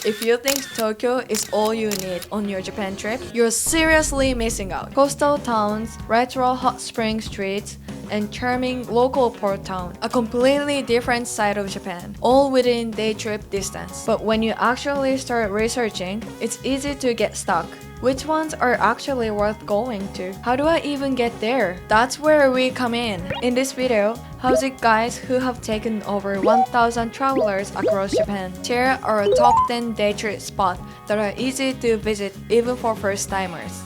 If you think Tokyo is all you need on your Japan trip, you're seriously missing out. Coastal towns, retro hot spring streets, and charming local port town, a completely different side of Japan, all within day trip distance. But when you actually start researching, it's easy to get stuck. Which ones are actually worth going to? How do I even get there? That's where we come in. In this video, Howzit guys who have taken over 1,000 travelers across Japan share our top 10 day trip spots that are easy to visit even for first timers.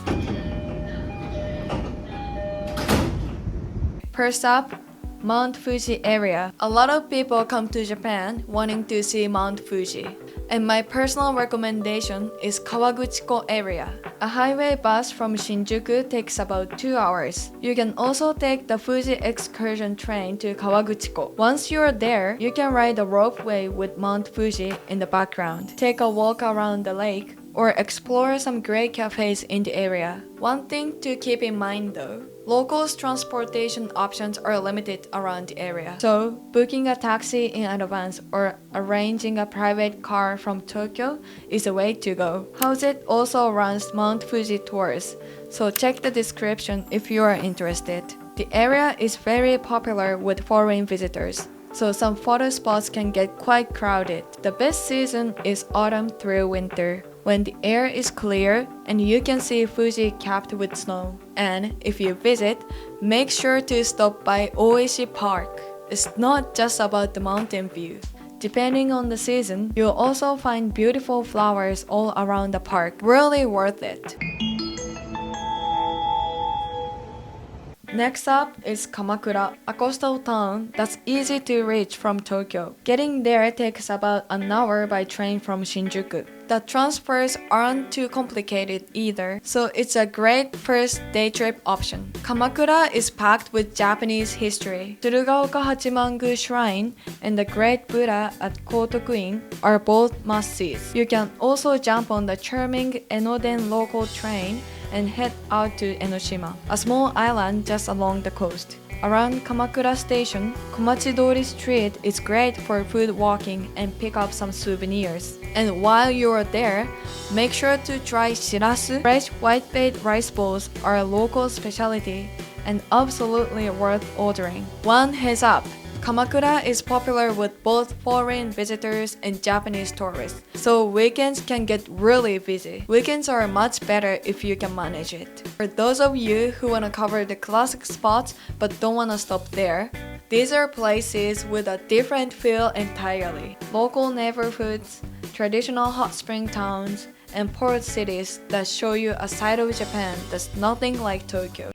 First up, Mount Fuji area. A lot of people come to Japan wanting to see Mount Fuji. And my personal recommendation is Kawaguchiko area. A highway bus from Shinjuku takes about 2 hours. You can also take the Fuji excursion train to Kawaguchiko. Once you're there, you can ride a ropeway with Mount Fuji in the background, take a walk around the lake, or explore some great cafes in the area. One thing to keep in mind though, locals' transportation options are limited around the area. So, booking a taxi in advance or arranging a private car from Tokyo is a way to go. Howzit also runs Mount Fuji tours, so check the description if you are interested. The area is very popular with foreign visitors, so some photo spots can get quite crowded. The best season is autumn through winter, when the air is clear and you can see Fuji capped with snow. And if you visit, make sure to stop by Oishi Park. It's not just about the mountain view. Depending on the season, you'll also find beautiful flowers all around the park. Really worth it. Next up is Kamakura, a coastal town that's easy to reach from Tokyo. Getting there takes about an hour by train from Shinjuku. The transfers aren't too complicated either, so it's a great first day trip option. Kamakura is packed with Japanese history. Tsurugaoka Hachimangu Shrine and the Great Buddha at Kotokuin are both must-sees. You can also jump on the charming Enoden local train and head out to Enoshima, a small island just along the coast. Around Kamakura Station, Komachidori Street is great for food walking and pick up some souvenirs. And while you are there, make sure to try shirasu. Fresh white-baked rice balls are a local specialty and absolutely worth ordering. One heads up! Kamakura is popular with both foreign visitors and Japanese tourists, so weekends can get really busy. Weekends are much better if you can manage it. For those of you who want to cover the classic spots but don't want to stop there, these are places with a different feel entirely. Local neighborhoods, traditional hot spring towns, and port cities that show you a side of Japan that's nothing like Tokyo.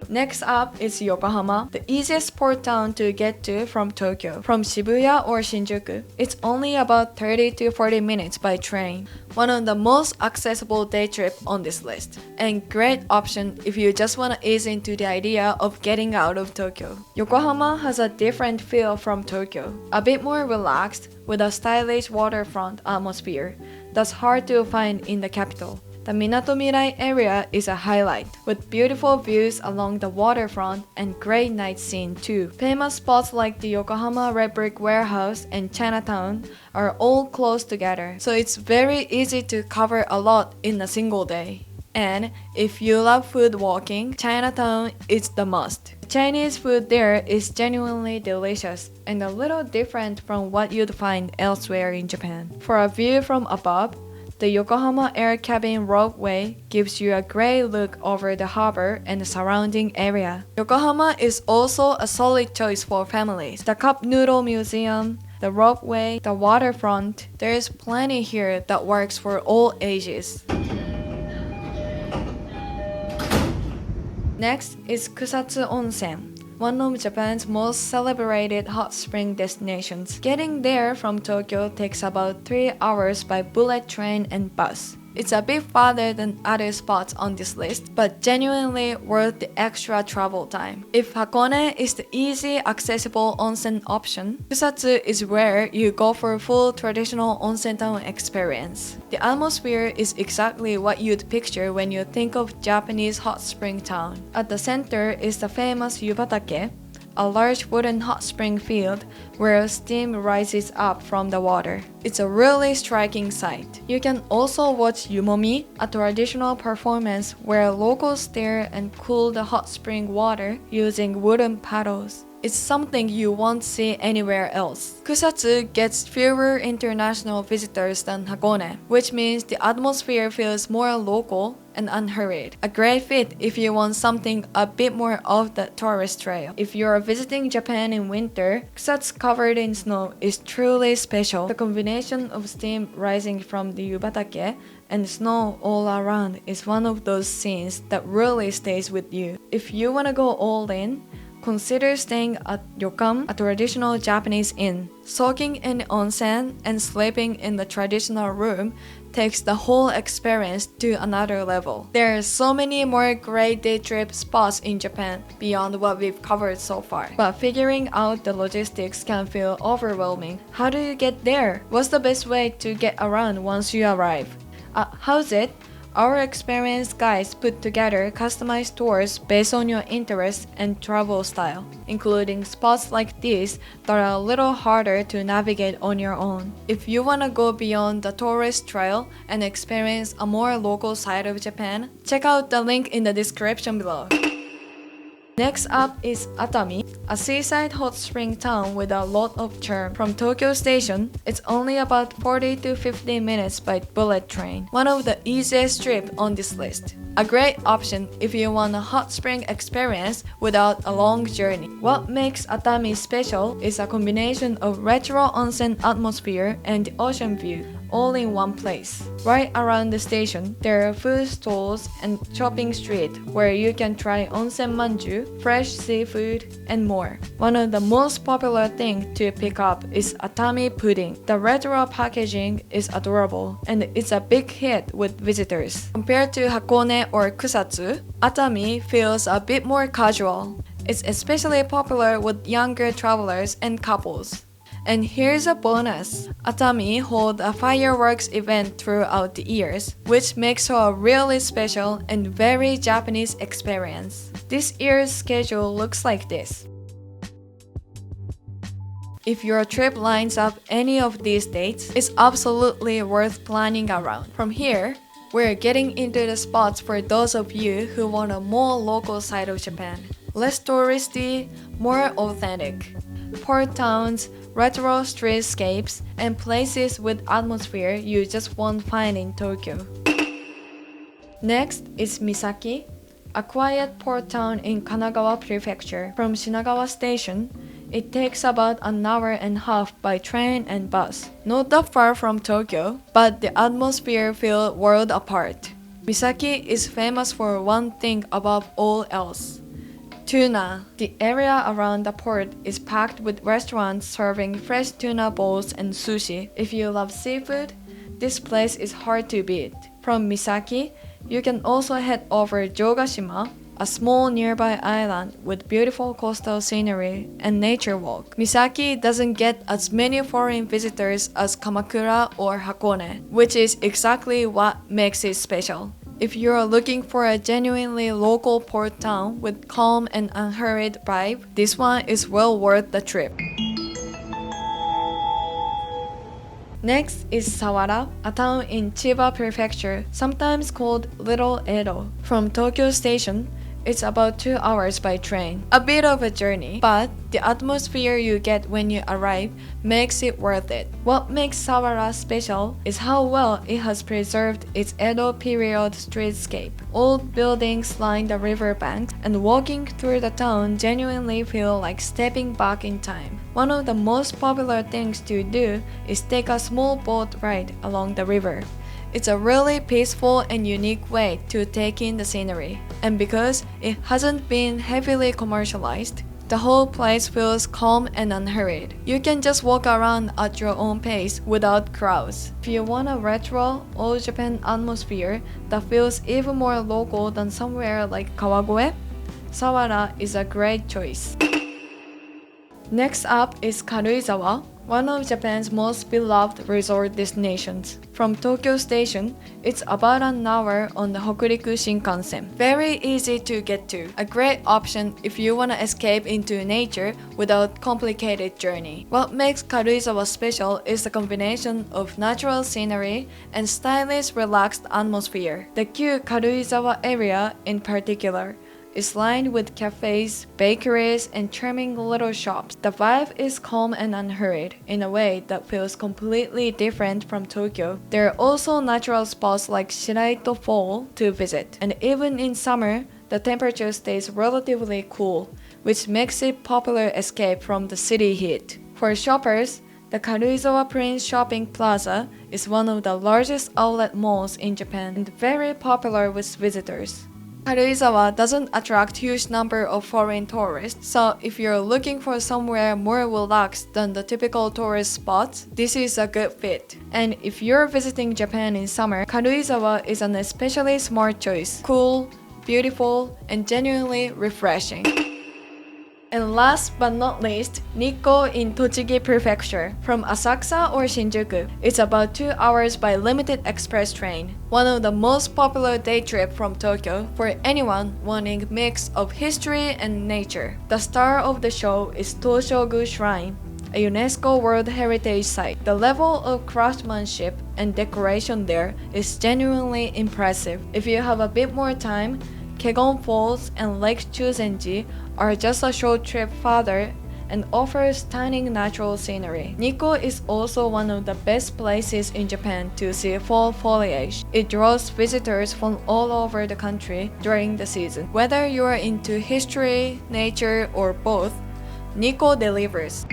Next up is Yokohama, the easiest port town to get to from Tokyo. From Shibuya or Shinjuku, it's only about 30 to 40 minutes by train. One of the most accessible day trip on this list, and great option if you just want to ease into the idea of getting out of Tokyo. Yokohama has a different feel from Tokyo, a bit more relaxed with a stylish waterfront atmosphere that's hard to find in the capital. The Minatomirai area is a highlight, with beautiful views along the waterfront and great night scene too. Famous spots like the Yokohama Red Brick Warehouse and Chinatown are all close together, so it's very easy to cover a lot in a single day. And if you love food walking, Chinatown is the must. Chinese food there is genuinely delicious and a little different from what you'd find elsewhere in Japan. For a view from above, the Yokohama Air Cabin Ropeway gives you a great look over the harbor and the surrounding area. Yokohama is also a solid choice for families. The Cup Noodle Museum, the ropeway, the waterfront, there's plenty here that works for all ages. Next is Kusatsu Onsen, one of Japan's most celebrated hot spring destinations. Getting there from Tokyo takes about 3 hours by bullet train and bus. It's a bit farther than other spots on this list, but genuinely worth the extra travel time. If Hakone is the easy, accessible onsen option, Kusatsu is where you go for a full traditional onsen town experience. The atmosphere is exactly what you'd picture when you think of Japanese hot spring town. At the center is the famous Yubatake, a large wooden hot spring field where steam rises up from the water. It's a really striking sight. You can also watch yumomi, a traditional performance where locals stir and cool the hot spring water using wooden paddles. It's something you won't see anywhere else. Kusatsu gets fewer international visitors than Hakone, which means the atmosphere feels more local and unhurried. A great fit if you want something a bit more off the tourist trail. If you're visiting Japan in winter, Kusatsu covered in snow is truly special. The combination of steam rising from the yubatake and snow all around is one of those scenes that really stays with you. If you wanna go all in, consider staying at ryokan, a traditional Japanese inn. Soaking in onsen and sleeping in the traditional room takes the whole experience to another level. There are so many more great day trip spots in Japan beyond what we've covered so far. But figuring out the logistics can feel overwhelming. How do you get there? What's the best way to get around once you arrive? At Howzit, our experienced guides put together customized tours based on your interests and travel style, including spots like these that are a little harder to navigate on your own. If you want to go beyond the tourist trail and experience a more local side of Japan, check out the link in the description below. Next up is Atami, a seaside hot spring town with a lot of charm. From Tokyo Station, it's only about 40 to 50 minutes by bullet train, one of the easiest trips on this list. A great option if you want a hot spring experience without a long journey. What makes Atami special is a combination of retro onsen atmosphere and the ocean view, all in one place. Right around the station, there are food stalls and shopping street where you can try onsen manju, fresh seafood, and more. One of the most popular things to pick up is Atami pudding. The retro packaging is adorable, and it's a big hit with visitors. Compared to Hakone or Kusatsu, Atami feels a bit more casual. It's especially popular with younger travelers and couples. And here's a bonus. Atami holds a fireworks event throughout the years, which makes it a really special and very Japanese experience. This year's schedule looks like this. If your trip lines up any of these dates, it's absolutely worth planning around. From here, we're getting into the spots for those of you who want a more local side of Japan. Less touristy, more authentic. Port towns, retro streetscapes, and places with atmosphere you just won't find in Tokyo. Next is Misaki, a quiet port town in Kanagawa Prefecture. From Shinagawa Station, it takes about an hour and a half by train and bus. Not that far from Tokyo, but the atmosphere feels world apart. Misaki is famous for one thing above all else: tuna. The area around the port is packed with restaurants serving fresh tuna bowls and sushi. If you love seafood, this place is hard to beat. From Misaki, you can also head over Jogashima, a small nearby island with beautiful coastal scenery and nature walk. Misaki doesn't get as many foreign visitors as Kamakura or Hakone, which is exactly what makes it special. If you're looking for a genuinely local port town with calm and unhurried vibe, this one is well worth the trip. Next is Sawara, a town in Chiba Prefecture, sometimes called Little Edo. From Tokyo Station, it's about 2 hours by train. A bit of a journey, but the atmosphere you get when you arrive makes it worth it. What makes Sawara special is how well it has preserved its Edo period streetscape. Old buildings line the riverbanks, and walking through the town genuinely feels like stepping back in time. One of the most popular things to do is take a small boat ride along the river. It's a really peaceful and unique way to take in the scenery. And because it hasn't been heavily commercialized, the whole place feels calm and unhurried. You can just walk around at your own pace without crowds. If you want a retro, all-Japan atmosphere that feels even more local than somewhere like Kawagoe, Sawara is a great choice. Next up is Karuizawa, one of Japan's most beloved resort destinations. From Tokyo Station, it's about an hour on the Hokuriku Shinkansen. Very easy to get to. A great option if you want to escape into nature without complicated journey. What makes Karuizawa special is the combination of natural scenery and stylish, relaxed atmosphere. The cute Karuizawa area in particular is lined with cafes, bakeries, and charming little shops. The vibe is calm and unhurried in a way that feels completely different from Tokyo. There are also natural spots like Shiraito Fall to visit, and even in summer, the temperature stays relatively cool, which makes it popular escape from the city heat. For shoppers, the Karuizawa Prince Shopping Plaza is one of the largest outlet malls in Japan and very popular with visitors. Karuizawa doesn't attract huge number of foreign tourists, so if you're looking for somewhere more relaxed than the typical tourist spots, this is a good fit. And if you're visiting Japan in summer, Karuizawa is an especially smart choice. Cool, beautiful, and genuinely refreshing. And last but not least, NIkko in Tochigi Prefecture. From Asakusa or Shinjuku, it's about 2 hours by limited express train. One of the most popular day trip from Tokyo for anyone wanting a mix of history and nature. The star of the show is Toshogu Shrine, a UNESCO World Heritage Site. The level of craftsmanship and decoration there is genuinely impressive. If you have a bit more time, Kegon Falls and Lake Chuzenji are just a short trip farther and offer stunning natural scenery. NIkko is also one of the best places in Japan to see fall foliage. It draws visitors from all over the country during the season. Whether you are into history, nature, or both, NIkko delivers.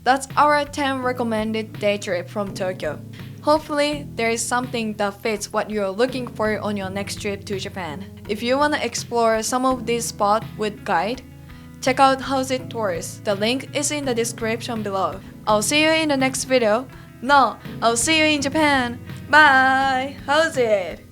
That's our 10 recommended day trip from Tokyo. Hopefully, there is something that fits what you're looking for on your next trip to Japan. If you want to explore some of these spots with guide, check out Howzit Tours. The link is in the description below. I'll see you in the next video. No, I'll see you in Japan. Bye! Howzit!